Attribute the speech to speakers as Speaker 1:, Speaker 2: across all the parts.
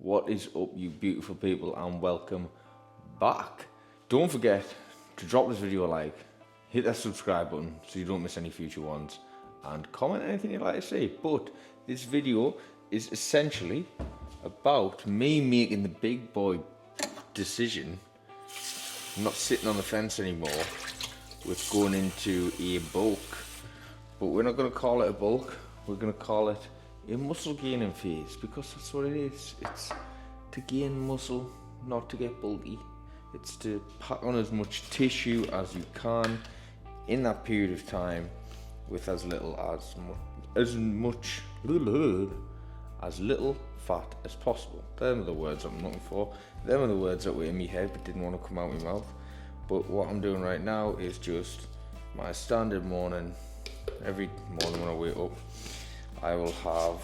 Speaker 1: What is up, you beautiful people, and welcome back. Don't forget to drop this video a like, hit that subscribe button so you don't miss any future ones, and comment anything you'd like to see. But this video is essentially about me making the big boy decision. I'm not sitting on the fence anymore with going into a bulk, but we're not going to call it a bulk, we're going to call it a muscle gaining phase, because that's what it is. It's to gain muscle, not to get bulky. It's to pack on as much tissue as you can in that period of time with as little as little fat as possible. Them are the words I'm looking for. Them are the words that were in my head but didn't want to come out my mouth. But what I'm doing right now is just my standard morning. Every morning when I wake up, I will have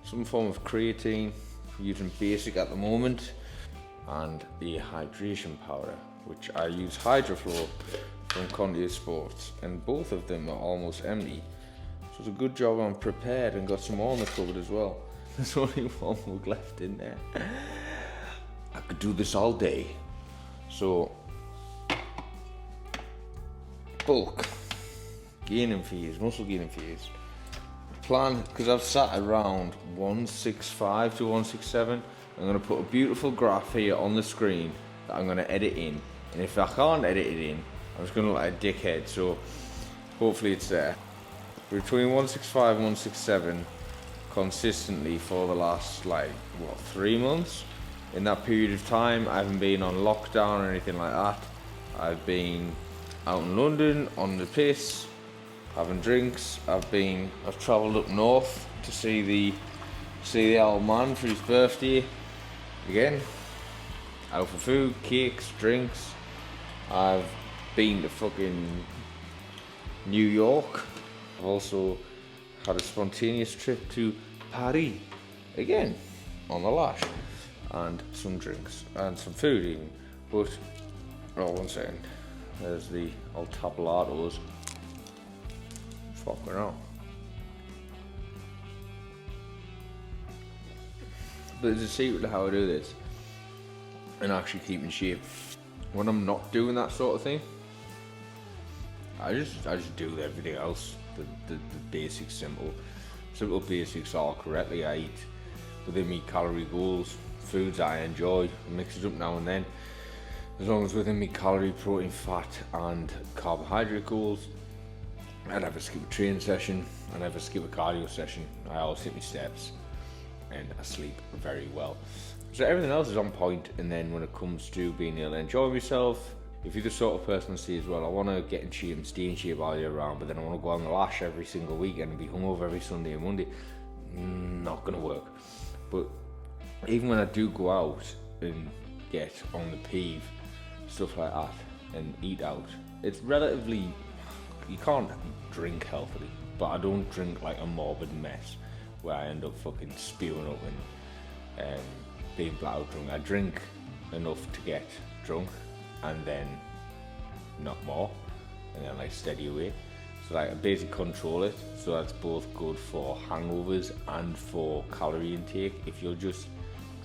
Speaker 1: some form of creatine, using basic at the moment, and the hydration powder, which I use Hydroflow from Contier Sports, and both of them are almost empty. So it's a good job I'm prepared and got some more in the cupboard as well. There's only one mug left in there. I could do this all day. So, bulk gaining phase, muscle gaining phase. Plan, because I've sat around 165 to 167. I'm going to put a beautiful graph here on the screen that I'm going to edit in, and if I can't edit it in, I'm just going to look like a dickhead, so hopefully it's there. Between 165 and 167 consistently for the last 3 months. In that period of time I haven't been on lockdown or anything like that. I've been out in London on the piss, having drinks. I've travelled up north to see the old man for his birthday. Again, out for food, cakes, drinks. I've been to fucking New York. I've also had a spontaneous trip to Paris, again, on the lash, and some drinks and some food even. But, oh, one second, there's the old tablatos. Fucking hell. But there's a secret to how I do this and actually keep in shape. When I'm not doing that sort of thing, I just do everything else. The basic simple basics all correctly. I eat within me calorie goals, foods I enjoy, mix it up now and then, as long as within me calorie, protein, fat and carbohydrate goals. I never skip a training session, I never skip a cardio session. I always hit my steps, and I sleep very well. So everything else is on point. And then when it comes to being able to enjoy myself, if you're the sort of person to say as well, I want to get in shape and stay in shape all year round, but then I want to go on the lash every single weekend and be hungover every Sunday and Monday, not going to work. But even when I do go out and get on the peeve, stuff like that, and eat out, it's relatively, you can't drink healthily, but I don't drink like a morbid mess where I end up fucking spewing up and being flat out drunk. I drink enough to get drunk, and then not more, and then steady away. So I basically control it, so that's both good for hangovers and for calorie intake. If you're just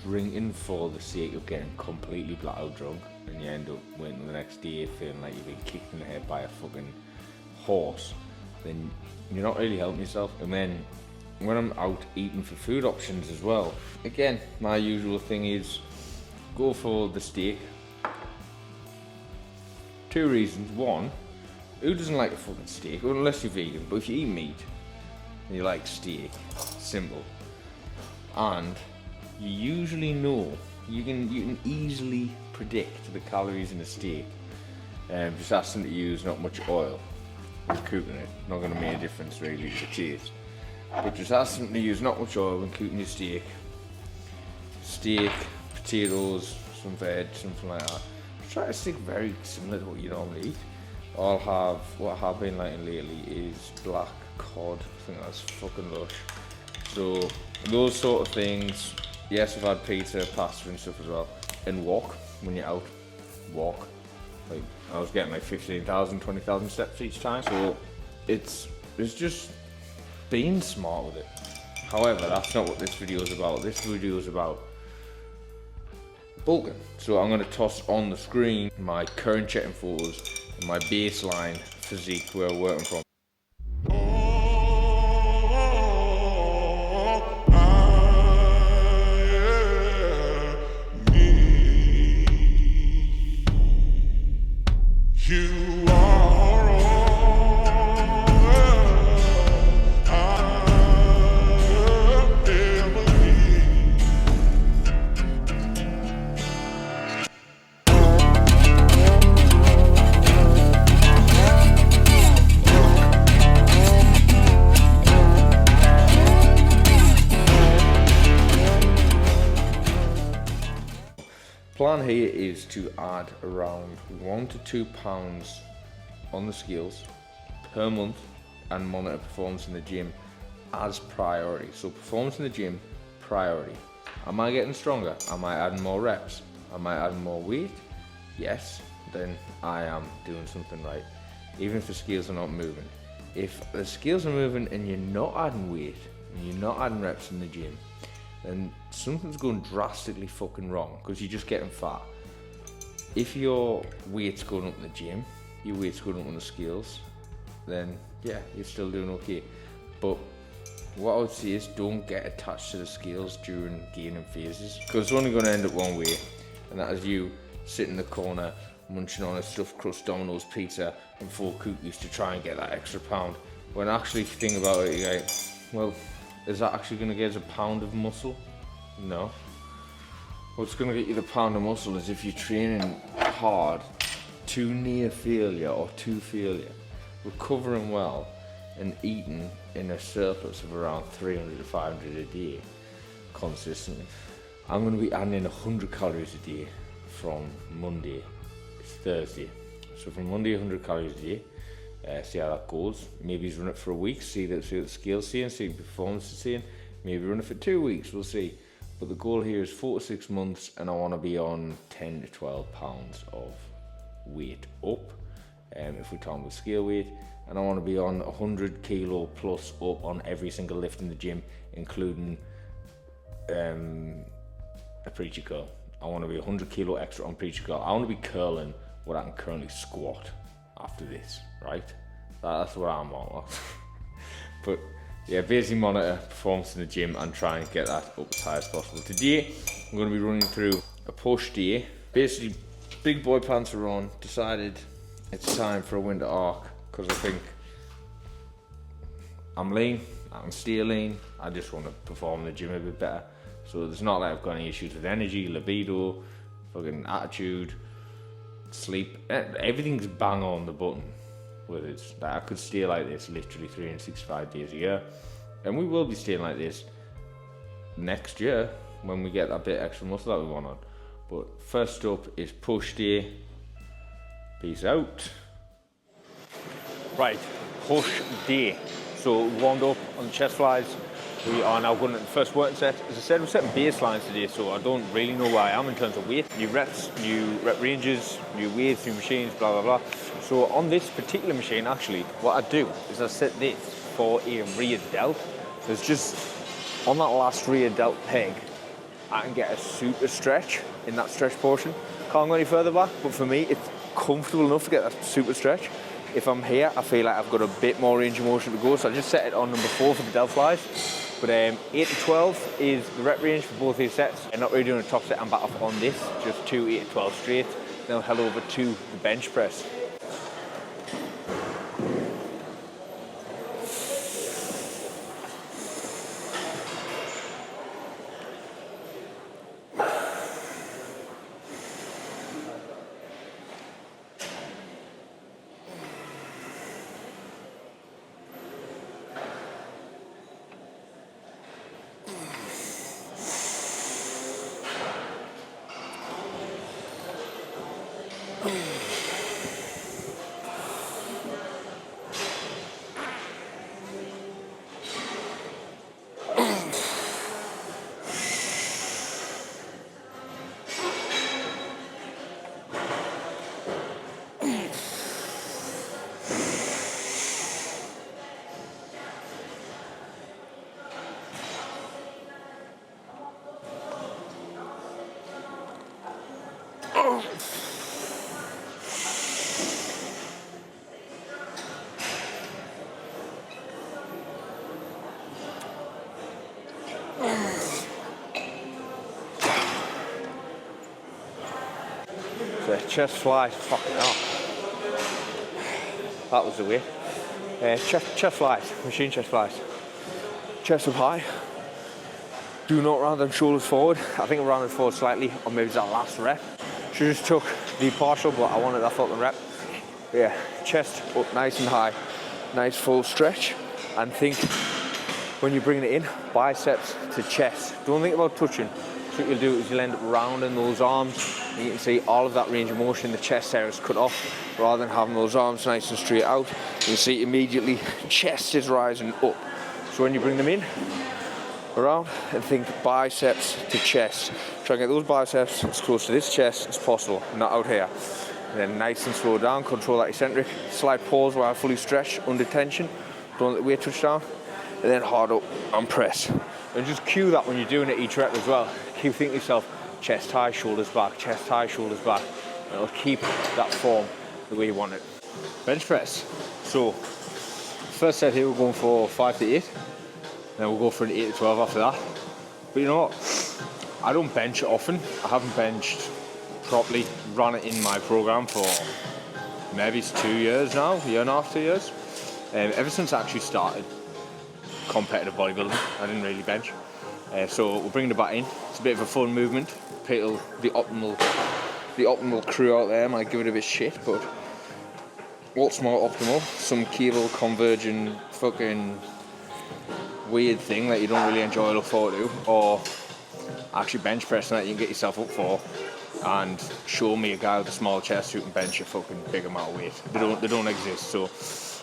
Speaker 1: drinking for the sake of getting completely flat out drunk, and you end up waiting the next day feeling like you've been kicked in the head by a fucking horse, then you're not really helping yourself. And then when I'm out eating for food options as well, again, my usual thing is go for the steak. 2 reasons. One, who doesn't like a fucking steak? Well, unless you're vegan, but if you eat meat and you like steak, simple. And you usually know, you can easily predict the calories in a steak. Just ask them to use not much oil when cooking it. Not going to make a difference really to taste. But just ask them to use not much oil when cooking your steak. Steak, potatoes, some veg, something like that. Try to stick very similar to what you normally eat. What I have been liking lately is black cod. I think that's fucking lush. So those sort of things. Yes, I've had pizza, pasta and stuff as well. And walk, when you're out, walk. I was getting 15,000, 20,000 steps each time. So it's just being smart with it. However, that's not what this video is about. This video is about bulking. So I'm going to toss on the screen my current check-in photos and my baseline physique where we're working from. Plan here is to add around 1 to 2 pounds on the scales per month and monitor performance in the gym as priority. So performance in the gym, priority. Am I getting stronger? Am I adding more reps? Am I adding more weight? Yes, then I am doing something right, even if the scales are not moving. If the scales are moving and you're not adding weight and you're not adding reps in the gym, then something's going drastically fucking wrong, because you're just getting fat. If your weight's going up in the gym, your weight's going up on the scales, then yeah, you're still doing okay. But what I would say is don't get attached to the scales during gaining phases, because it's only going to end up one way, and that is you sitting in the corner munching on a stuffed crust Domino's pizza and 4 cookies to try and get that extra pound. When actually if you think about it, you're like, well, is that actually going to get us a pound of muscle? No. What's going to get you the pound of muscle is if you're training hard to near failure or to failure, recovering well and eating in a surplus of around 300 to 500 a day consistently. I'm going to be adding in 100 calories a day from Monday. It's Thursday. So from Monday, 100 calories a day. See how that goes. Maybe run it for a week, see what the scale's saying, see what the performance is saying. Maybe run it for 2 weeks, we'll see. But the goal here is 4 to 6 months, and I want to be on 10 to 12 pounds of weight up, if we're talking about scale weight. And I want to be on 100 kilo plus up on every single lift in the gym, including a preacher curl. I want to be 100 kilo extra on preacher curl. I want to be curling what I can currently squat after this, right? That's what I'm on. But yeah, basically monitor performance in the gym and try and get that up as high as possible. Today, I'm going to be running through a push day. Basically, big boy pants are on. Decided it's time for a winter arc, because I think I'm lean, I can stay lean. I just want to perform in the gym a bit better. So it's not like I've got any issues with energy, libido, fucking attitude, sleep. Everything's bang on the button. With it, like I could stay like this literally 365 days a year, and we will be staying like this next year when we get that bit extra muscle that we want on. But first up is push day. Peace out. Right, push day. So warmed up on the chest flies. We are now going to the first working set. As I said, we're setting baselines today, so I don't really know where I am in terms of weight. New reps, new rep ranges, new weights, new machines, blah, blah, blah. So on this particular machine, actually, what I do is I set this for a rear delt. There's just, on that last rear delt peg, I can get a super stretch in that stretch portion. Can't go any further back, but for me, it's comfortable enough to get that super stretch. If I'm here, I feel like I've got a bit more range of motion to go, so I just set it on number 4 for the delt flies. But 8 to 12 is the rep range for both these sets. I'm not really doing a top set, I'm back up on this, just 2 8 to 12 straight. Then I'll head over to the bench press. So chest flies, fucking hell. That was the way. Chest flies, machine chest flies. Chest up high. Do not round them shoulders forward. I think I rounded forward slightly, or maybe it's that last rep. Should just took the partial, but I wanted that fucking rep. Yeah, chest up nice and high. Nice full stretch. And think, when you're bringing it in, biceps to chest. Don't think about touching. So what you'll do is you'll end up rounding those arms, and you can see all of that range of motion in the chest area is cut off, rather than having those arms nice and straight out. You can see immediately chest is rising up. So when you bring them in, around, and think biceps to chest. Try and get those biceps as close to this chest as possible, not out here. And then nice and slow down, control that eccentric. Slight pause while fully stretch, under tension. Don't let the weight touch down. And then hard up and press. And just cue that when you're doing it each rep as well. Keep thinking to yourself, chest high, shoulders back, chest high, shoulders back. And it'll keep that form the way you want it. Bench press. So, first set here we're going for 5 to 8. Then we'll go for an 8 to 12 after that. But you know what? I don't bench often. I haven't benched properly, ran it in my program for maybe it's 2 years now, a year and a half, 2 years. Ever since I actually started competitive bodybuilding, I didn't really bench. So we're bringing it back in. It's a bit of a fun movement. People, the optimal crew out there might give it a bit shit, but what's more optimal? Some kilo converging fucking weird thing that you don't really enjoy or look forward to, or actually bench pressing that you can get yourself up for, and show me a guy with a small chest who can bench a fucking big amount of weight. They don't exist. So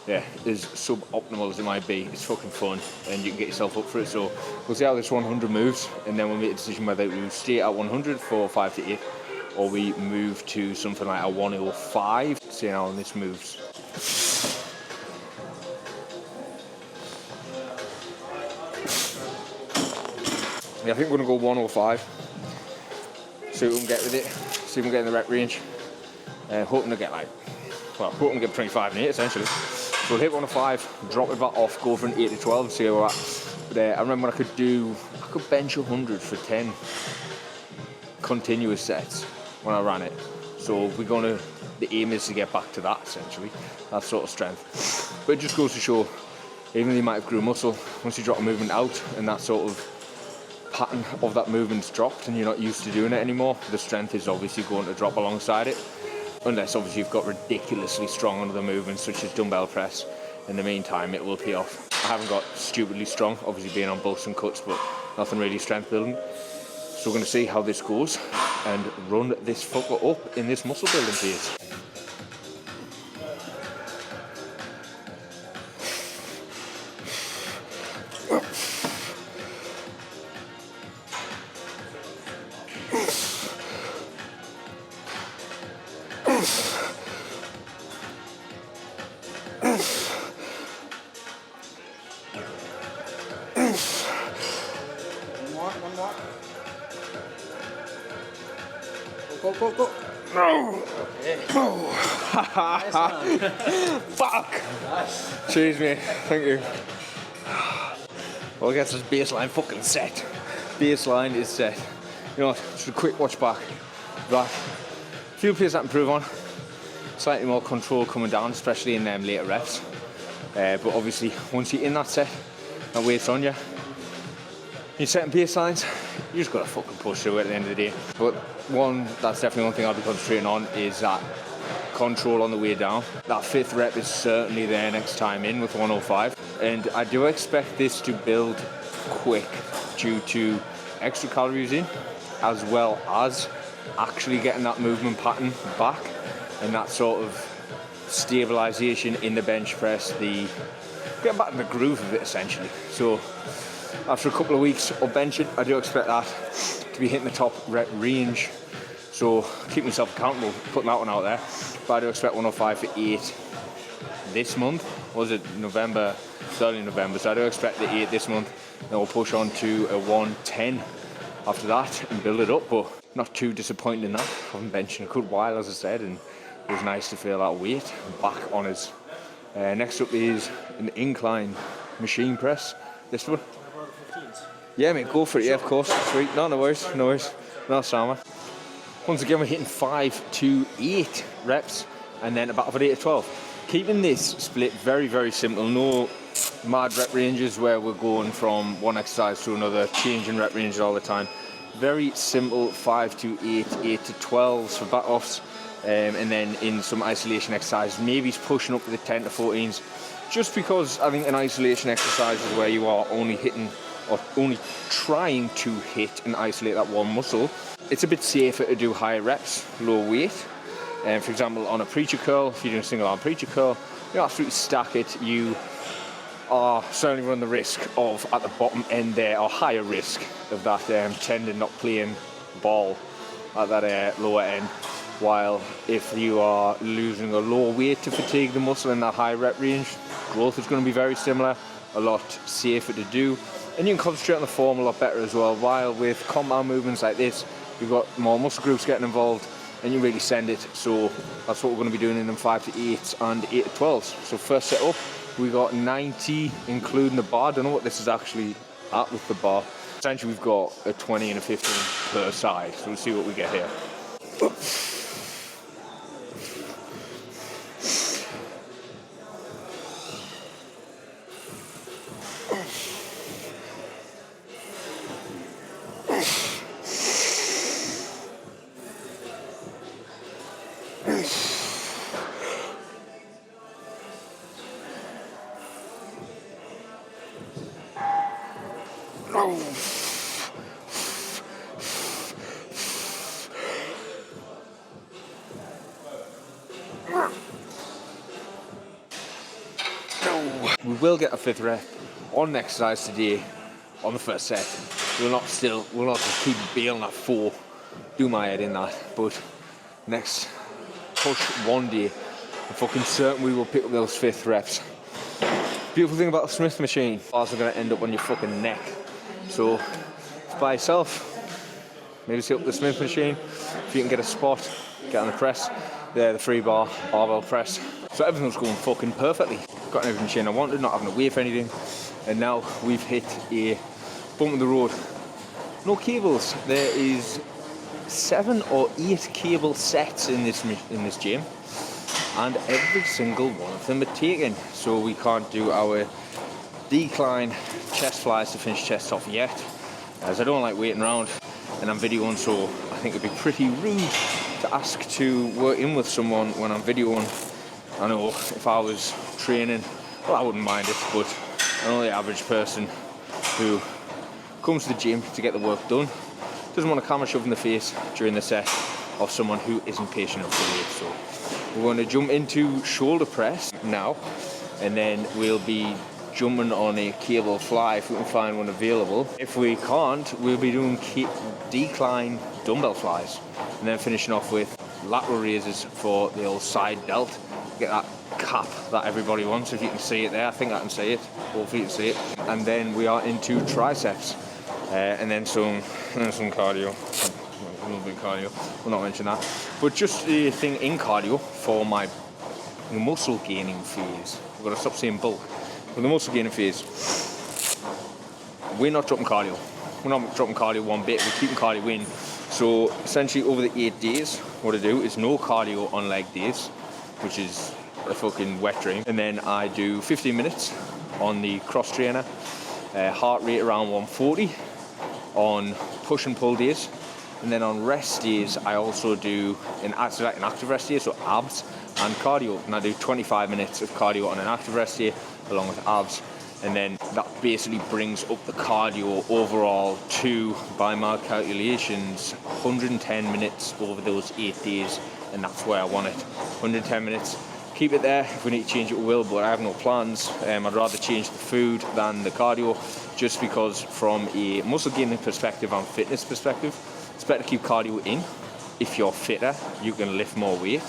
Speaker 1: yeah, as suboptimal as it might be, it's fucking fun and you can get yourself up for it. So we'll see how this 100 moves, and then we'll make a decision whether we stay at 100 for 5 to 8 or we move to something like a 105, see how this moves. Yeah, I think we're going to go 105. See what we can get with it. See if we can get in the rep range. Hoping to get hoping to get 25 and 8 essentially. So we'll hit 105, drop it back off, go for an 8 to 12 and see where we're at. But I remember I could bench 100 for 10 continuous sets when I ran it. So the aim is to get back to that essentially, that sort of strength. But it just goes to show, even though you might have grew muscle, once you drop a movement out and that sort of pattern of that movement's dropped and you're not used to doing it anymore, the strength is obviously going to drop alongside it, unless obviously you've got ridiculously strong under the movements such as dumbbell press. In the meantime it will pay off. I haven't got stupidly strong, obviously being on bulks and cuts, but nothing really strength building. So we're going to see how this goes and run this fucker up in this muscle building phase.
Speaker 2: One more. Go.
Speaker 1: No!
Speaker 2: Okay.
Speaker 1: No! Fuck!
Speaker 2: Nice.
Speaker 1: Cheers, mate. Thank you. Well, I guess this baseline fucking set. Baseline is set. You know what? Just a quick watch back. Right. Few places that improve on. Slightly more control coming down, especially in them later reps. But obviously, once you're in that set, that weight's on you. You're setting baselines, you just gotta fucking push through it at the end of the day. But that's definitely one thing I'll be concentrating on, is that control on the way down. That 5th rep is certainly there next time in with 105. And I do expect this to build quick due to extra calories in, as well as actually getting that movement pattern back and that sort of stabilization in the bench press, get back in the groove of it essentially. So after a couple of weeks of benching, I do expect that to be hitting the top rep range. So keep myself accountable, putting that one out there. But I do expect 105 for 8 this month. Was it November? It's early November, so I do expect the 8 this month. Then we'll push on to a 110 after that and build it up. But
Speaker 3: not too disappointed in that. I haven't benched in a good while, as I said, and it was nice to feel that weight back on us. Next up is an incline machine press. This one. Yeah, mate, go for it. Yeah, of course. Sweet. No worries. No, Sama. Once again, we're hitting 5 to 8 reps, and then about 8 to 12. Keeping this split very, very simple. No mad rep ranges where we're going from one exercise to another, changing rep ranges all the time. Very simple 5 to 8, 8 to 12s for back offs, and then in some isolation exercises, maybe pushing up to the 10 to 14s. Just because I think an isolation exercise is where you are only hitting or only trying to hit and isolate that one muscle. It's a bit safer to do higher reps, low weight. For example, on a preacher curl, if you're doing a single arm preacher curl, you absolutely stack it. You are certainly run the risk of, at the bottom end there, or higher risk of that tendon not playing ball at that lower end. While if you are losing a low weight to fatigue the muscle in that high rep range, growth is going to be very similar, a lot safer to do, and you can concentrate on the form a lot better as well. While with compound movements like this, you've got more muscle groups getting involved, and you really send it. So that's what we're going to be doing in them 5 to 8s and 8 to 12s. So first set up, we got 90 including the bar. I don't know what this is actually at with the bar. Essentially we've got a 20 and a 15 per side, so we'll see what we get here. We will get a 5th rep on an exercise today on the first set. We'll not just keep bailing at 4, do my head in that, but next push one day, I'm fucking certain we will pick up those 5th reps. Beautiful thing about a Smith machine, bars are going to end up on your fucking neck. So if by yourself, maybe set up the Smith machine. If you can get a spot, get on the press. There, the 3 bar barbell press. So everything's going fucking perfectly. Got every machine I wanted, not having to wait for anything. And now we've hit a bump in the road. No cables. There is 7 or 8 cable sets in this gym, and every single one of them are taken. So we can't do our decline chest flies to finish chest off yet, as I don't like waiting around and I'm videoing, so I think it'd be pretty rude to ask to work in with someone when I'm videoing. I know if I was training, well, I wouldn't mind it, but I know the average person who comes to the gym to get the work done doesn't want a camera shoved in the face during the set of someone who isn't patient enough to wait. So we're going to jump into shoulder press now, and then we'll be jumping on a cable fly if we can find one available. If we can't, we'll be doing decline dumbbell flies, and then finishing off with lateral raises for the old side delt. Get that cap that everybody wants. If you can see it there, I think I can see it. Hopefully you can see it. And then we are into triceps, and then some cardio. A little bit of cardio. We'll not mention that. But just the thing in cardio for my muscle gaining phase. We've got to stop saying bulk. For the muscle gaining phase, we're not dropping cardio. We're not dropping cardio one bit. We're keeping cardio in. So essentially over the 8 days, what I do is no cardio on leg days, which is a fucking wet dream. And then I do 15 minutes on the cross trainer, heart rate around 140 on push and pull days. And then on rest days, I also do an active rest day, so abs and cardio. And I do 25 minutes of cardio on an active rest day along with abs. And then that basically brings up the cardio overall to, by my calculations, 110 minutes over those 8 days. And that's where I want it. 110 minutes. Keep it there. If we need to change it, we will, but I have no plans. I'd rather change the food than the cardio, just because from a muscle gaining perspective and fitness perspective, it's better to keep cardio in. If you're fitter, you can lift more weight.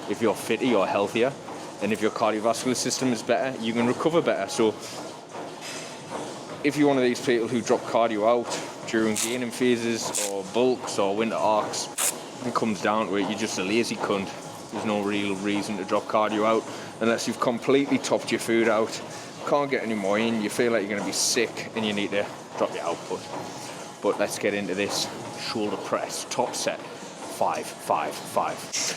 Speaker 3: If you're fitter, you're healthier. And if your cardiovascular system is better, you can recover better. So if you're one of these people who drop cardio out during gaining phases or bulks or winter arcs, it comes down to it, you're just a lazy cunt. There's no real reason to drop cardio out unless you've completely topped your food out, can't get any more in, you feel like you're going to be sick and you need to drop your output. But let's get into this shoulder press, top set, 5, 5, 5.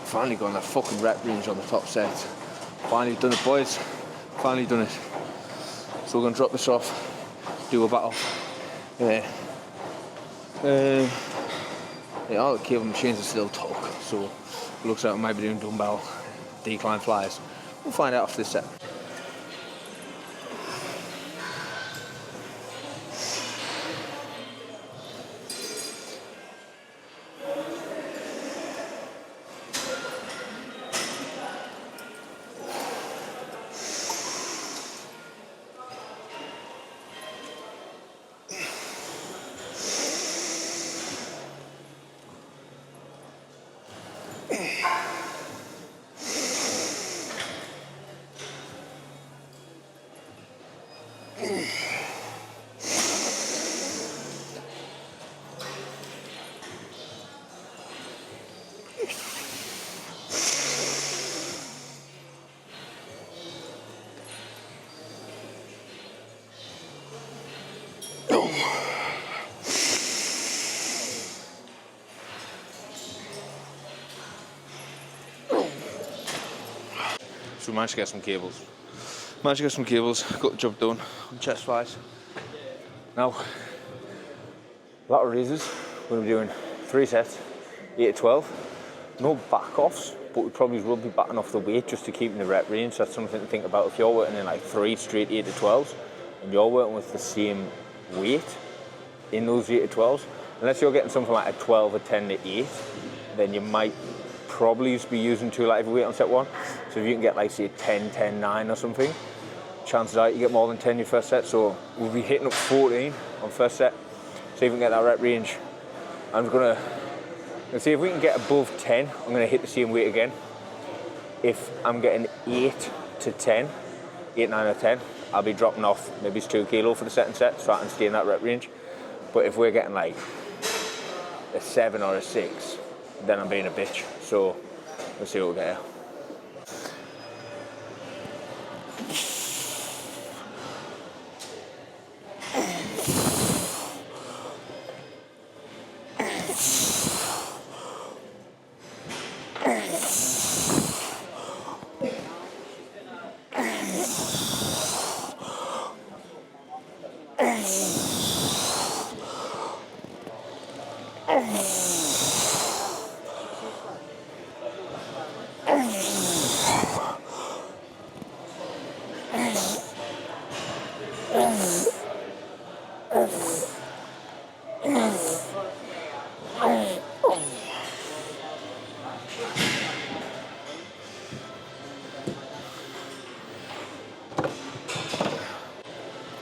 Speaker 3: Finally got that fucking rep range on the top set. Finally done it, boys. Finally done it. So we're gonna drop this off, do a battle. Yeah, all the cable machines are still talk, so it looks like we might be doing dumbbell decline flies. We'll find out after this set. So we managed to get some cables. Got the job done on chest flies. Now, a lot of raises. We're going to be doing 3 sets, 8 to 12. No back offs, but we probably will be backing off the weight just to keep in the rep range. So that's something to think about. If you're working in like 3 straight 8 to 12s, and you're working with the same weight in those 8 to 12s, unless you're getting something like a 12, a 10 to 8, then you might probably be using too light of a weight on set 1. So if you can get like say 10, 10, 9 or something, chances are you get more than 10 your first set. So we'll be hitting up 14 on first set, so you can get that rep range. I'm gonna see if we can get above 10. I'm gonna hit the same weight again. If I'm getting 8 to 10, 8, 9 or 10, I'll be dropping off maybe it's 2 kilo for the second set, so I can stay in that rep range. But if we're getting like a 7 or a 6, then I'm being a bitch. So let's see what we get here.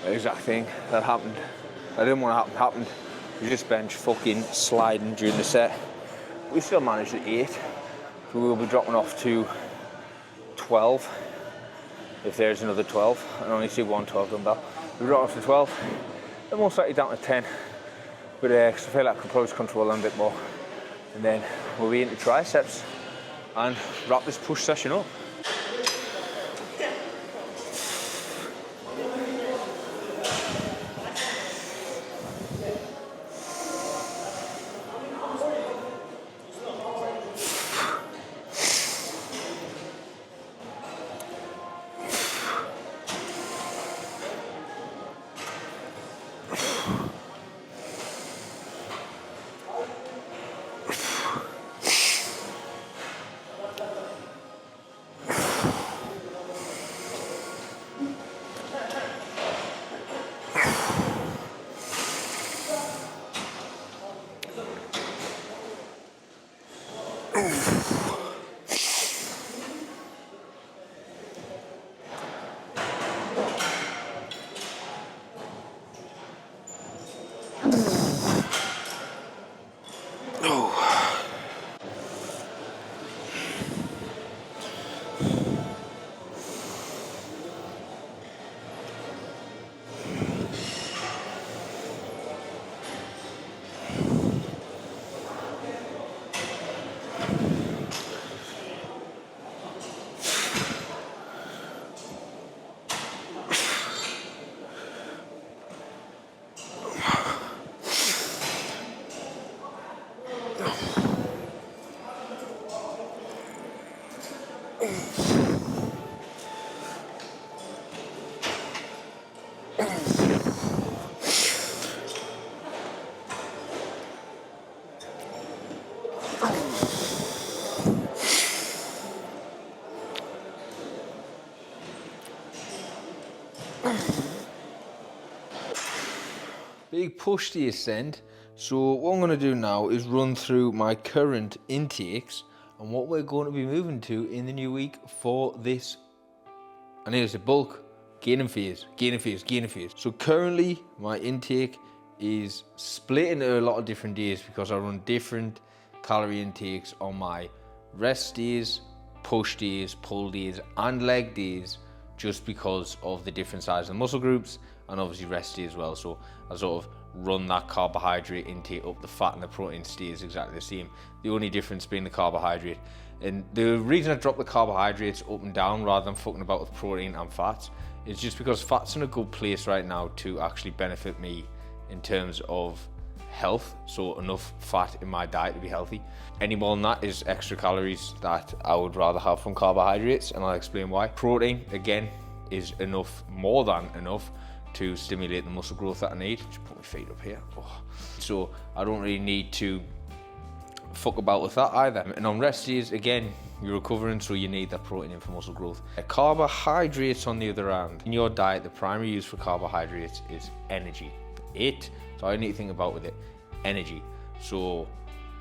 Speaker 3: The exact thing that happened, I didn't want to happened. We just bench fucking sliding during the set. We still managed at 8, so we'll be dropping off to 12 if there's another 12. I only see 1 12 dumbbell. We'll drop off to 12, then most likely down to 10, but cause I feel like I could probably control them a bit more, and then we'll be into triceps and wrap this push session up. Big push to ascend. So what I'm going to do now is run through my current intakes and what we're going to be moving to in the new week for this. I know it's a bulk gaining phase. So currently my intake is split into a lot of different days because I run different calorie intakes on my rest days, push days, pull days, and leg days, just because of the different size of muscle groups and obviously rest day as well. So I sort of run that carbohydrate intake up, the fat and the protein stays exactly the same. The only difference being the carbohydrate. And the reason I drop the carbohydrates up and down rather than fucking about with protein and fats is just because fat's in a good place right now to actually benefit me in terms of health. So enough fat in my diet to be healthy. Any more than that is extra calories that I would rather have from carbohydrates, and I'll explain why. Protein, again, is enough, more than enough, to stimulate the muscle growth that I need. Just put my feet up here. Oh. So I don't really need to fuck about with that either. And on rest days, again, you're recovering, so you need that protein in for muscle growth. Carbohydrates, on the other hand, in your diet, the primary use for carbohydrates is energy. So I need to think about with it, energy. So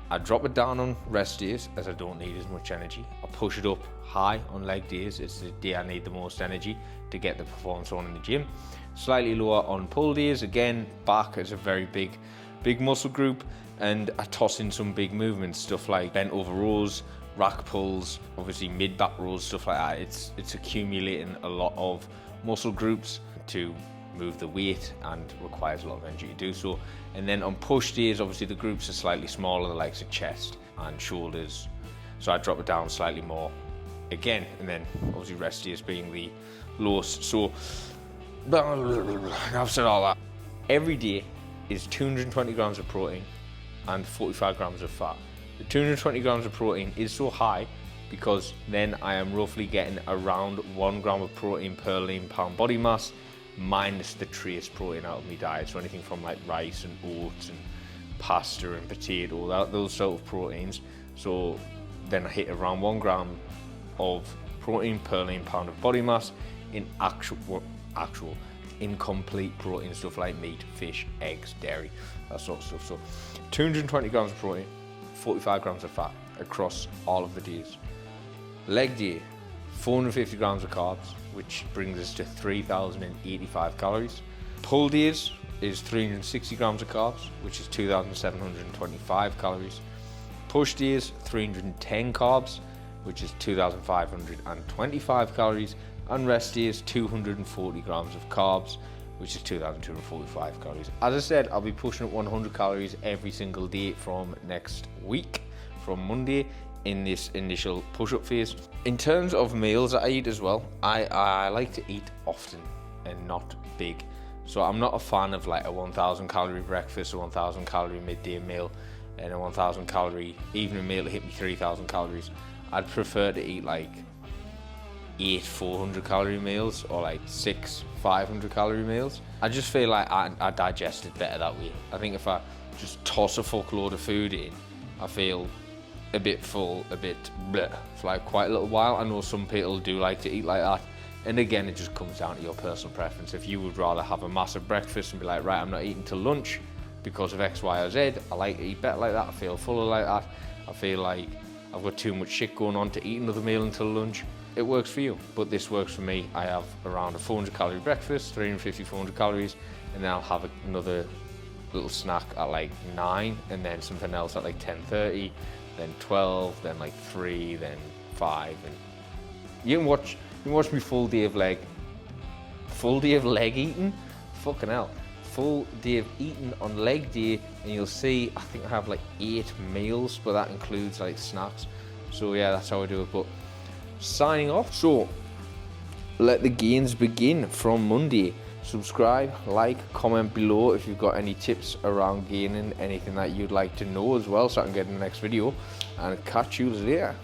Speaker 3: I drop it down on rest days as I don't need as much energy. I push it up high on leg days. It's the day I need the most energy to get the performance on in the gym. Slightly lower on pull days. Again, back is a very big muscle group, and I toss in some big movements, stuff like bent over rows, rack pulls, obviously mid back rows, stuff like that. It's accumulating a lot of muscle groups to move the weight and requires a lot of energy to do so. And then on push days, obviously the groups are slightly smaller, the likes of chest and shoulders, so I drop it down slightly more again. And then obviously rest days being the lowest. So I've said all that. Every day is 220 grams of protein and 45 grams of fat. The 220 grams of protein is so high because then I am roughly getting around 1 gram of protein per lean pound body mass, minus the trace protein out of my diet. So anything from like rice and oats and pasta and potato, those sort of proteins. So then I hit around 1 gram of protein per lean pound of body mass in actual incomplete protein, stuff like meat, fish, eggs, dairy, that sort of stuff. So 220 grams of protein, 45 grams of fat across all of the days. Leg day, 450 grams of carbs, which brings us to 3,085 calories. Pull days is 360 grams of carbs, which is 2,725 calories. Push days, 310 carbs, which is 2,525 calories. And rest days, 240 grams of carbs, which is 2,245 calories. As I said, I'll be pushing up 100 calories every single day from next week, from Monday, in this initial push-up phase. In terms of meals that I eat as well, I like to eat often and not big. So I'm not a fan of like a 1,000 calorie breakfast, a 1,000 calorie midday meal, and a 1,000 calorie evening meal to hit me 3,000 calories. I'd prefer to eat like 8 400 calorie meals or like 6 500 calorie meals. I just feel like I digest it better that way. I think if I just toss a fuckload of food in, I feel a bit full, a bit bleh for like quite a little while. I know some people do like to eat like that, and again, it just comes down to your personal preference. If you would rather have a massive breakfast and be like, right, I'm not eating till lunch because of X, Y, or Z, I like to eat better like that. I feel fuller like that. I feel like I've got too much shit going on to eat another meal until lunch, it works for you. But this works for me. I have around a 400 calorie breakfast, 350, 400 calories, and then I'll have another little snack at like 9, and then something else at like 10:30, then 12, then like 3, then 5, and you can watch me full day of leg eating. Fucking hell, full day of eating on leg day, and you'll see I think I have like 8 meals, but that includes like snacks. So yeah, that's how I do it. But signing off. So let the gains begin from Monday. Subscribe, like, comment below if you've got any tips around gaining, anything that you'd like to know as well, so I can get in the next video, and catch you later.